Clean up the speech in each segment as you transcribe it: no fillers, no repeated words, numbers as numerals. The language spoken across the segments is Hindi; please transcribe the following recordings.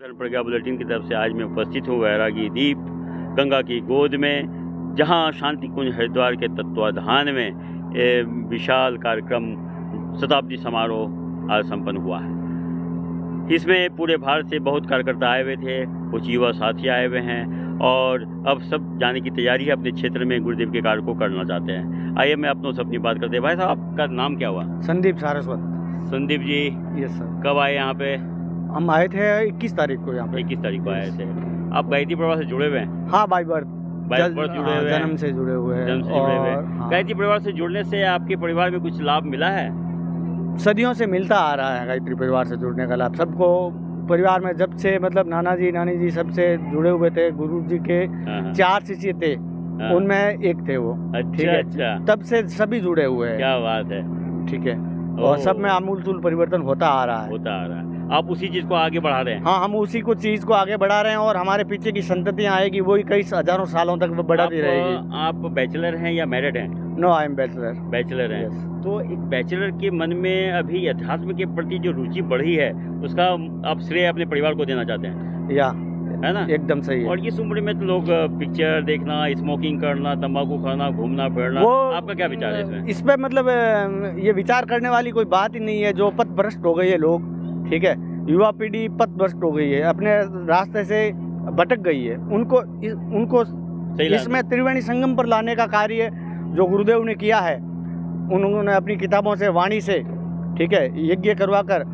धर्म प्रज्ञा बुलेटिन की तरफ से आज मैं उपस्थित हूँ वैरागी द्वीप गंगा की गोद में, जहाँ शांति कुंज हरिद्वार के तत्वाधान में विशाल कार्यक्रम शताब्दी समारोह आज संपन्न हुआ है। इसमें पूरे भारत से बहुत कार्यकर्ता आए हुए थे, कुछ युवा साथी आए हुए हैं और अब सब जाने की तैयारी है, अपने क्षेत्र में गुरुदेव के कार्य को करना चाहते हैं। आइए मैं अपनों से अपनी बात करते हैं। भाई साहब, आपका नाम क्या हुआ? संदीप सारस्वत। Sandeep ji, yes sir. कब आए यहाँ पे? हम आए थे 21 तारीख को यहाँ पे। 21 तारीख को आए थे। आप गायत्री परिवार से जुड़े हुए हैं? हाँ, बाई बर्थ जुड़े हुए हैं, जन्म से जुड़े हुए हैं। जन्म से जुड़े हुए हैं। हाँ। गायत्री परिवार से जुड़ने से आपके परिवार में कुछ लाभ मिला है? सदियों से मिलता आ रहा है गायत्री परिवार से जुड़ने का लाभ सबको। परिवार में जब से मतलब नाना जी नानी जी सबसे जुड़े हुए थे, गुरु जी के 4 शिष्य थे, उनमें एक थे वो। अच्छा अच्छा, तब से सभी जुड़े हुए हैं। क्या बात है। ठीक है, और सब में आमूल परिवर्तन होता आ रहा है। आप उसी चीज को आगे बढ़ा रहे हैं? हाँ, हम उसी को चीज को आगे बढ़ा रहे हैं और हमारे पीछे की संततियां आएगी, वही कई हजारों सालों तक बढ़ाती रहेगी। आप बैचलर हैं या मैरिड हैं? No, I am bachelor. Bachelor हैं। Yes. तो एक बैचलर के मन में अभी अध्यात्म के प्रति जो रुचि बढ़ी है, उसका आप श्रेय अपने परिवार को देना चाहते हैं? या है ना, एकदम सही है। और इस उम्र में तो लोग पिक्चर देखना, स्मोकिंग करना, तंबाकू खाना, घूमना फिरना, आपका क्या विचार है इसमें? इस पे मतलब ये विचार करने वाली कोई बात ही नहीं है। जो पथ भ्रष्ट हो गई है लोग, ठीक है, युवा पीढ़ी पथ भ्रष्ट हो गई है, अपने रास्ते से भटक गई है। उनको इसमें त्रिवेणी संगम पर लाने का कार्य जो गुरुदेव ने किया है, उन्होंने अपनी किताबों से, वाणी से, ठीक है, यज्ञ करवा कर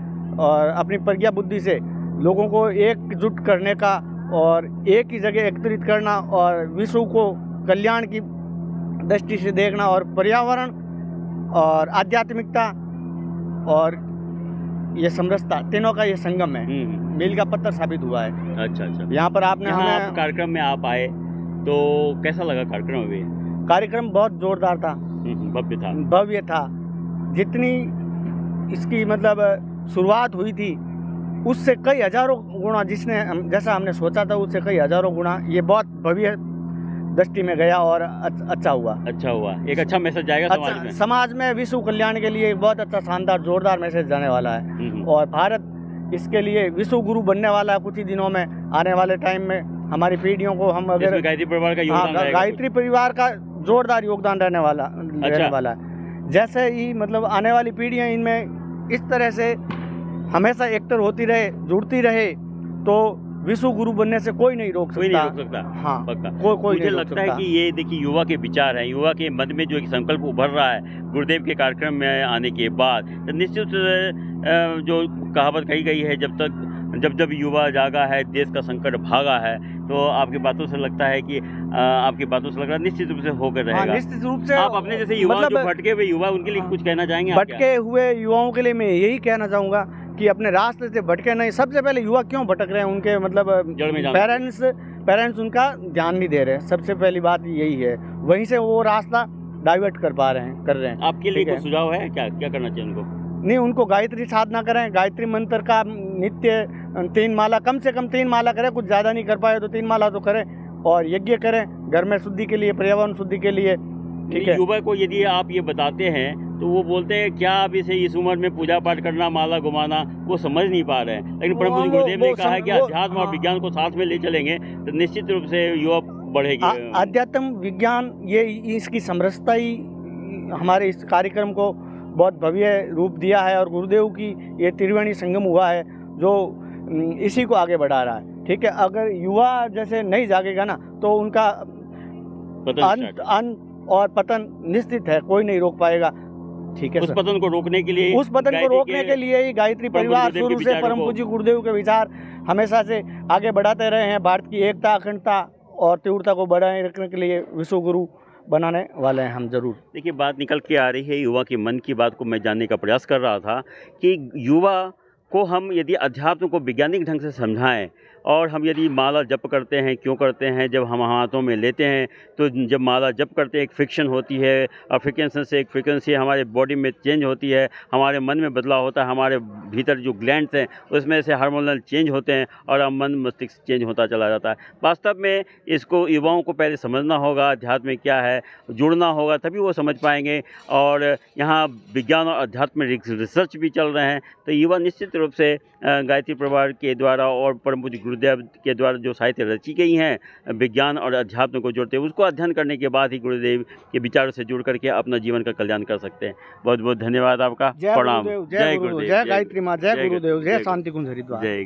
और अपनी प्रज्ञा बुद्धि से लोगों को एकजुट करने का और एक ही जगह एकत्रित करना और विश्व को कल्याण की दृष्टि से देखना और पर्यावरण और आध्यात्मिकता और ये समरसता, तीनों का ये संगम है, मील का पत्थर साबित हुआ है। अच्छा अच्छा। यहाँ पर आपने हमें कार्यक्रम में आप आए तो कैसा लगा कार्यक्रम? अभी कार्यक्रम बहुत जोरदार था, भव्य था। जितनी इसकी मतलब शुरुआत हुई थी उससे कई हजारों गुना, जैसा हमने सोचा था उससे कई हजारों गुना ये बहुत भव्य दृष्टि में गया और अच्छा हुआ। एक अच्छा मैसेज जाएगा समाज में विश्व कल्याण के लिए बहुत अच्छा शानदार जोरदार मैसेज जाने वाला है और भारत इसके लिए विश्व गुरु बनने वाला है कुछ ही दिनों में। आने वाले टाइम में हमारी पीढ़ियों को हम अगर गायत्री परिवार का योगदान, गायत्री परिवार का जोरदार योगदान रहने वाला है। जैसे ही मतलब आने वाली पीढ़ियां इनमें इस तरह से हमेशा एकतर होती रहे, जुड़ती रहे, तो विश्व गुरु बनने से कोई नहीं रोक सकता। हाँ, पक्का। कोई मुझे लगता है कि ये देखिए युवा के विचार हैं, युवा के मन में जो एक संकल्प उभर रहा है गुरुदेव के कार्यक्रम में आने के बाद, तो निश्चित जो कहावत कही गई है, जब युवा जागा है देश का संकट भागा है, तो आपकी बातों से लगता है कि निश्चित रूप से होकर रहेगा। हाँ, निश्चित रूप से। आप अपने जैसे युवा मतलब, जो भटके हुए युवा, उनके लिए कुछ कहना चाहेंगे? भटके हुए युवाओं के लिए मैं यही कहना चाहूँगा कि अपने रास्ते से भटके नहीं। सबसे पहले युवा क्यों भटक रहे हैं, उनके मतलब पेरेंट्स उनका ध्यान नहीं दे रहे हैं। सबसे पहली बात यही है, वहीं से वो रास्ता डाइवर्ट कर रहे हैं। आपके लिए कोई सुझाव है क्या करना चाहिए उनको? नहीं, उनको गायत्री साधना करें, गायत्री मंत्र का नित्य 3 माला, कम से कम 3 माला करें, कुछ ज़्यादा नहीं कर पाए तो 3 माला तो करें, और यज्ञ करें घर में शुद्धि के लिए, पर्यावरण शुद्धि के लिए। ठीक है, युवा को यदि आप ये बताते हैं तो वो बोलते हैं क्या आप इस उम्र में पूजा पाठ करना, माला घुमाना, वो समझ नहीं पा रहे हैं। लेकिन प्रभु गुरुदेव ने कहा है कि अध्यात्म और विज्ञान को साथ में ले चलेंगे तो निश्चित रूप से युवा बढ़ेगी। अध्यात्म विज्ञान ये इसकी समरसता ही हमारे इस कार्यक्रम को बहुत भव्य रूप दिया है और गुरुदेव की ये त्रिवेणी संगम हुआ है जो इसी को आगे बढ़ा रहा है। ठीक है, अगर युवा जैसे नहीं जागेगा ना तो उनका अंत और पतन निश्चित है, कोई नहीं रोक पाएगा। ठीक है, उस पतन को रोकने के लिए ही गायत्री परिवार शुरू से परम पूज्य गुरुदेव के विचार हमेशा से आगे बढ़ाते रहे हैं। भारत की एकता, अखंडता और तीव्रता को बढ़ाए रखने के लिए विश्व गुरु बनाने वाले हैं हम जरूर। देखिए, बात निकल के आ रही है युवा के मन की बात को मैं जानने का प्रयास कर रहा था कि युवा को हम यदि अध्यात्म को वैज्ञानिक ढंग से समझाएं और हम यदि माला जप करते हैं, क्यों करते हैं, जब हम हाथों में लेते हैं तो जब माला जप करते हैं एक फ्रिक्शन होती है और फ्रिक्वेंसी से एक फ्रिक्वेंसी हमारे बॉडी में चेंज होती है, हमारे मन में बदलाव होता है, हमारे भीतर जो ग्लैंड्स हैं उसमें से हार्मोनल चेंज होते हैं और हम मन मस्तिष्क चेंज होता चला जाता है। वास्तव में इसको युवाओं को पहले समझना होगा, अध्यात्म में क्या है, जुड़ना होगा, तभी वो समझ पाएंगे। और यहाँ विज्ञान और अध्यात्म में रिसर्च भी चल रहे हैं, तो युवा निश्चित रूप से गायत्री परिवार के द्वारा और परम पूज्य गुरुदेव के द्वारा जो साहित्य रची गई हैं विज्ञान और अध्यात्म को जोड़ते हैं, उसको अध्ययन करने के बाद ही गुरुदेव के विचारों से जुड़ करके अपना जीवन का कल्याण कर सकते हैं। बहुत बहुत धन्यवाद आपका। प्रणाम। जय गुरुदेव, जय गायत्री माँ, जय गुरुदेव, जय शांति कुंज हरिद्वार। जय